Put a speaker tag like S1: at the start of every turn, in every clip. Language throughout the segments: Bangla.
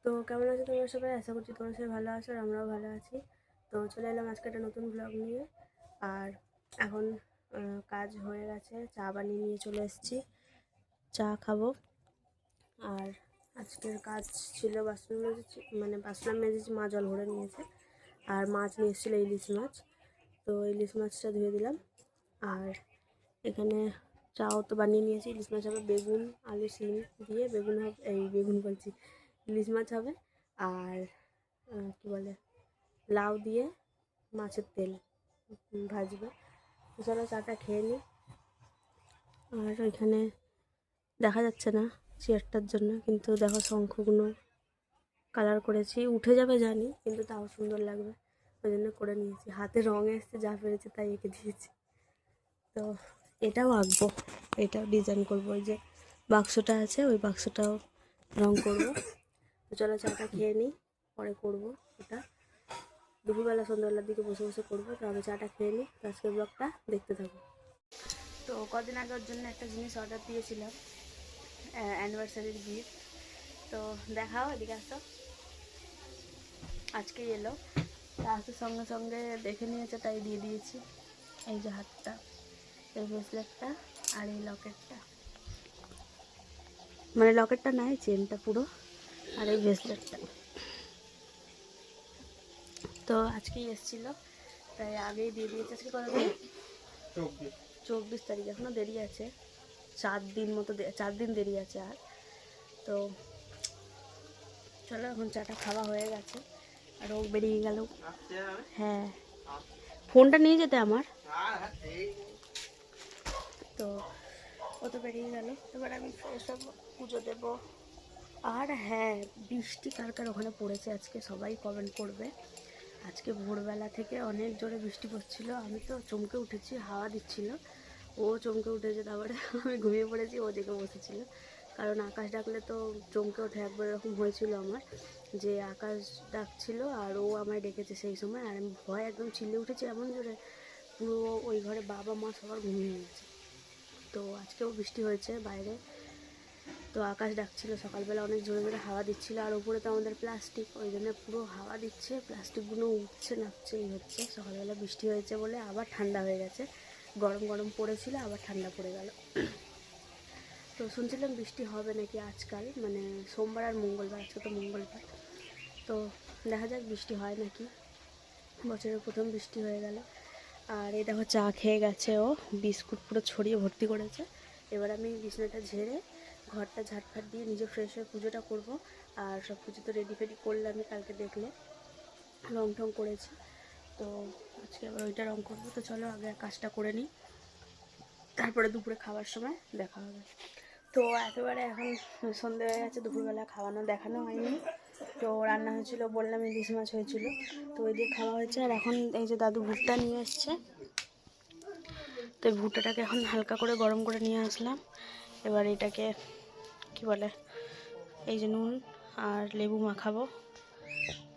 S1: তো কেমন আছো তোমরা সবাই? আশা করছি তোমরা সবাই ভালো আছো আর আমরাও ভালো আছি। তো চলে এলাম আজকে একটা নতুন ব্লগ নিয়ে। আর এখন কাজ হয়ে গেছে, চা বানিয়ে নিয়ে চলে এসেছি, চা খাবো। আর আজকের কাজ ছিল বাসন মেজেছি, মানে বাসন মেজেছি, মা জল ভরে নিয়েছে। আর মাছ নিয়ে এসেছিলো, ইলিশ মাছ। তো ইলিশ মাছটা ধুয়ে দিলাম। আর এখানে চাও তো বানিয়ে নিয়েছি। ইলিশ মাছ হবে বেগুন আলু শিম দিয়ে, বেগুন হবে, এই বেগুন বলছি, ইলিশ মাছ হবে। আর কী বলে, লাউ দিয়ে মাছের তেল ভাজবে। তো চলো চাটা খেয়ে নিই। আর ওইখানে দেখা যাচ্ছে না চেয়ারটার জন্য, কিন্তু দেখো শঙ্খগুলো কালার করেছি, উঠে যাবে জানি, কিন্তু তাও সুন্দর লাগবে, ওই জন্য করে নিয়েছি। হাতে রঙ এসছে, যা পেরেছি তাই এঁকে দিয়েছি। তো এটাও আঁকবো, এটাও ডিজাইন করবো। ওই যে বাক্সটা আছে, ওই বাক্সটাও রঙ করবো। তো চলো চাটা খেয়ে নিই, পরে করবো এটা। দুপুরবেলা সন্ধ্যাবেলার দিকে বসে বসে করবো। তো আমি চাটা খেয়ে নিই, আজকের ব্লগটা দেখতে থাকবো। তো কদিন আগে ওর জন্য একটা জিনিস অর্ডার দিয়েছিলাম, অ্যানিভার্সারির গিফট। তো দেখাও, এদিকে আসো। আজকেই এলো, তা আসার সঙ্গে সঙ্গে দেখে নিয়েছে, তাই দিয়ে দিয়েছি। এই যে হাতটা, এই ব্রেসলেটটা, আর এই লকেটটা, মানে লকেটটা নাই, চেনটা পুরো, আর এই ব্রেসলেটটা। তো আজকেই এসেছিলো, তাই আগেই দিয়ে দিয়েছে। আজকে কত দিন? 24 তারিখ, এখনও দেরি আছে, 4 দিন মতো, 4 দিন দেরি আছে আর। তো চলো, এখন চাটা খাওয়া হয়ে গেছে, আর ও বেরিয়ে গেল। হ্যাঁ, ফোনটা নিয়ে যেতে আমার। তো ও তো বেরিয়ে গেল, এবার আমি ফ্রেশ হবো, পুজো দেবো। আর হ্যাঁ, বৃষ্টি কার কার ওখানে পড়েছে আজকে সবাই কমেন্ট করবে। আজকে ভোরবেলা থেকে অনেক জোরে বৃষ্টি পড়ছিল, আমি তো চমকে উঠেছি, হাওয়া দিচ্ছিল। ও চমকে উঠেছে, তারপরে আমি ঘুমিয়ে পড়েছি, ও জেগে বসেছিল। কারণ আকাশ ডাকলে তো চমকে ওঠে, একবার এরকম হয়েছিল আমার, যে আকাশ ডাকছিল আর ও আমায় ডেকেছে সেই সময়, আর আমি ভয় একদম চিল্লে উঠেছি এমন জোরে, পুরো ওই ঘরে বাবা মা সবার ঘুমিয়ে গেছে। তো আজকেও বৃষ্টি হয়েছে বাইরে, তো আকাশ ডাকছিল, সকালবেলা অনেক জোরে জোরে হাওয়া দিচ্ছিল। আর উপরে তো আমাদের প্লাস্টিক, ওই জন্য পুরো হাওয়া দিচ্ছে, প্লাস্টিকগুলো উঠছে নামছে, এই হচ্ছে। সকালবেলা বৃষ্টি হয়েছে বলে আবার ঠান্ডা হয়ে গেছে, গরম গরম পড়েছিল, আবার ঠান্ডা পড়ে গেল। তো শুনছিলাম বৃষ্টি হবে নাকি আজকাল, মানে সোমবার আর মঙ্গলবার, আজকে তো মঙ্গলবার। তো দেখা যাক বৃষ্টি হয় নাকি, বছরের প্রথম বৃষ্টি হয়ে গেল। আর এই দেখো চা খেয়ে গেছে ও, বিস্কুট পুরো ছড়িয়ে ভর্তি করেছে। এবার আমি বিছানাটা ঝেড়ে ঘরটা ঝাটফাট দিয়ে নিজে ফ্রেশ হয়ে পুজোটা করব। আর সব কিছু তো রেডি ফেডি করলে, আমি কালকে দেখলে রং টং করেছি, তো আজকে আবার ওইটা রং করবো। তো চলো আগে কাজটা করে নিই, তারপরে দুপুরে খাওয়ার সময় দেখা হবে। তো একেবারে এখন সন্ধে হয়ে গেছে, দুপুরবেলা খাওয়ানো দেখানো হয়নি। তো রান্না হয়েছিল, বললাম ইলিশ মাছ হয়েছিল, তো ওই দিয়ে খাওয়া হয়েছে। আর এখন এই যে দাদু ভুট্টা নিয়ে এসছে, তো এই ভুট্টাটাকে এখন হালকা করে গরম করে নিয়ে আসলাম। এবার এটাকে কি বলে, এই যে নুন আর লেবু মাখাবো।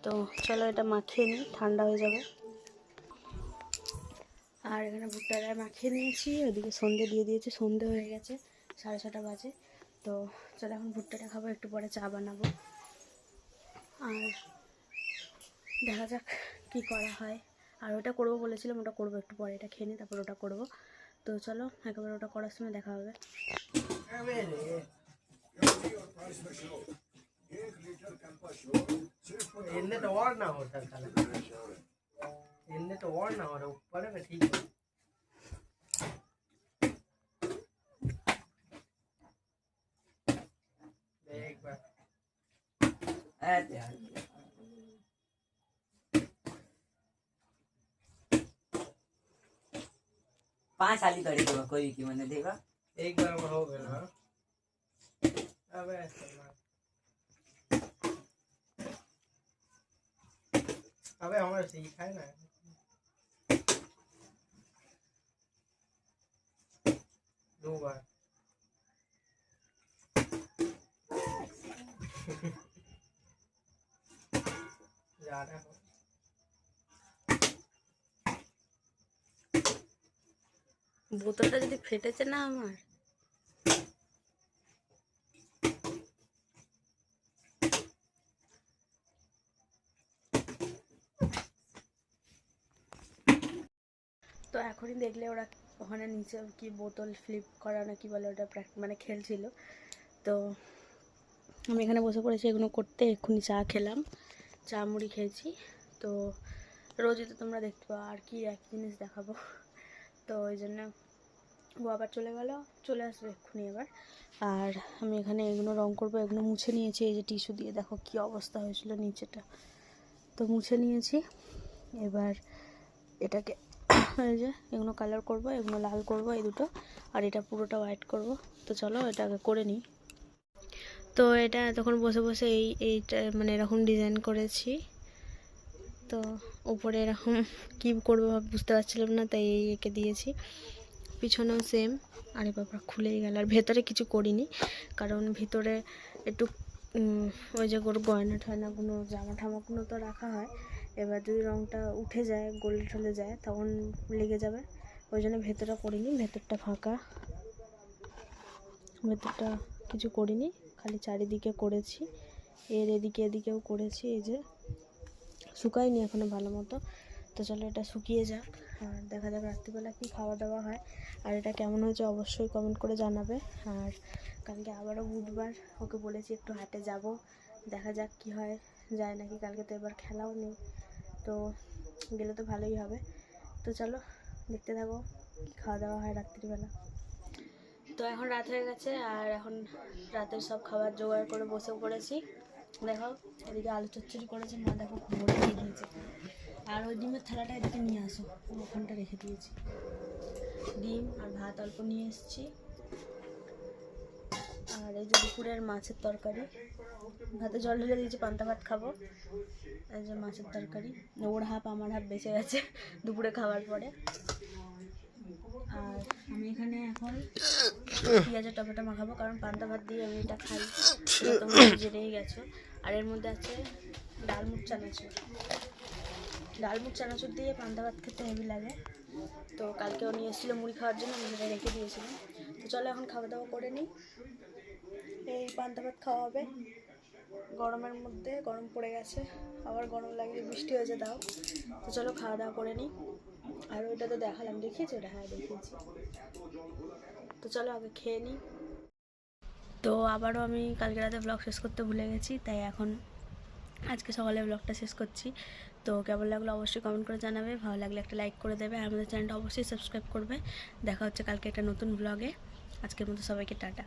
S1: তো চলো এটা মাখিয়ে নিই, ঠান্ডা হয়ে যাবে। আর এখানে ভুট্টাটা মাখিয়ে নিয়েছি, ওদিকে সন্ধে দিয়ে দিয়েছি, সন্ধে হয়ে গেছে, 6:30 বাজে। তো চলো এখন ভুট্টাটা খাবো, একটু পরে চা বানাবো। আর দেখা যাক কি করা হয়। আর ওটা করবো বলেছিলাম, ওটা করবো একটু পরে, এটা খেয়ে নিই তারপর ওটা করবো। তো চলো একেবারে ওটা করার সময় দেখা হবে।
S2: पांच साली करी देवा कोई की मैंने देगा
S3: एक बार में हो गया ना। अबे अबे हमारे सीखा है ना, दो बार ज्यादा हो।
S1: বোতলটা যদি ফেটেছে না আমার, তো এখনই দেখলে ওরা ওখানে নিচে কি বোতল ফ্লিপ করা না কি বলে ওটা মানে খেলছিল। তো আমি এখানে বসে পড়েছি এগুলো করতে। এক্ষুনি চা খেলাম, চা মুড়ি খেয়েছি। তো রোজই তো তোমরা দেখতে পাও, আর কি এক জিনিস দেখাবো। তো ওই জন্য ও আবার চলে আসবে এক্ষুনি এবার। আর আমি এখানে এগুলো রং করবো, এগুলো মুছে নিয়েছি এই যে টিস্যু দিয়ে। দেখো কি অবস্থা হয়েছিল নিচেটা, তো মুছে নিয়েছি। এবার এটাকে এই যে এগুলো কালার করব, এগুলো লাল করব এই দুটো, আর এটা পুরোটা হোয়াইট করব। তো চলো এটাকে করে নিই। তো এটা তখন বসে বসে এইটা মানে এরকম ডিজাইন করেছি। তো উপরে এরকম কী করবো বুঝতে পারছিলাম না, তাই এই এঁকে দিয়েছি। পিছনেও সেম। আরে বাবা খুলেই গেল। আর ভেতরে কিছু করিনি, কারণ ভিতরে একটু ওই যে গয়না ঠয়নাগুলো জামা ঠামাগুলো তো রাখা হয়। এবার যদি রঙটা উঠে যায় গলে টলে যায় তখন লেগে যাবে, ওই জন্য ভেতরটা করিনি। ভেতরটা ফাঁকা, ভেতরটা কিছু করিনি, খালি চারিদিকে করেছি। এর এদিকেও করেছি। এই যে শুকায়নি এখনও ভালো মতো। তো চলো এটা শুকিয়ে যাক, আর দেখা যাক রাত্রিবেলা কী খাওয়া দাওয়া হয়। আর এটা কেমন হয়েছে অবশ্যই কমেন্ট করে জানাবে। আর কালকে আবারও বুধবার, ওকে বলেছি একটু হাটে যাব, দেখা যাক কি হয়, যায় নাকি। কালকে তো এবার খেলাও নেই, তো গেলে তো ভালোই হবে। তো চলো দেখতে থাকো কী খাওয়া দাওয়া হয় রাত্রিবেলা। তো এখন রাত হয়ে গেছে, আর এখন রাতের সব খাবার জোগাড় করে বসে পড়েছি। দেখো এদিকে আলু চচ্চড়ি করেছে মা, দেখো ভরে দিয়ে দিয়েছে। আর ওই ডিমের থালাটা এদিকে নিয়ে আসো, ওখানটা রেখে দিয়েছি। ডিম আর ভাত অল্প নিয়ে এসেছি। আর এই যে দুপুরের মাছের তরকারি, ভাতে জল ঢেলে দিয়েছি, পান্তা ভাত খাবো। এই যে মাছের তরকারি, ওর হাফ আমার হাফ বেঁচে গেছে দুপুরে খাওয়ার পরে। আর আমি এখানে এখন পেঁয়াজের টমেটো মাখাবো, কারণ পান্তা ভাত দিয়ে আমি এটা খাই, সেটা তোমরা জেনেই গেছো। আর এর মধ্যে আছে ডালমুট চানাচুর দিয়ে পান্তা ভাত খেতে হেভি লাগে। তো কালকেও নিয়ে এসেছিলো মুড়ি খাওয়ার জন্য, আমি সেটা রেখে দিয়েছিলাম। তো চলো এখন খাওয়া দাওয়া করে নিই। এই পান্তা ভাত খাওয়া হবে গরমের মধ্যে, গরম পড়ে গেছে, আবার গরম লাগলে বৃষ্টি হয়েছে তাও। তো চলো খাওয়া দাওয়া করে নিই। আর ওইটা তো দেখালাম, দেখিয়েছি ওটা? হ্যাঁ দেখিয়েছি। তো চলো আগে খেয়ে নিই। তো আবারও আমি কালকে রাতে ব্লগ শেষ করতে ভুলে গেছি, তাই এখন আজকে সকালে ব্লগটা শেষ করছি। তো কেমন লাগলো অবশ্যই কমেন্ট করে জানাবে, ভালো লাগলে একটা লাইক করে দেবে, আর আমাদের চ্যানেলটা অবশ্যই সাবস্ক্রাইব করবে। দেখা হচ্ছে কালকে একটা নতুন ব্লগে। আজকের মতো সবাইকে টাটা।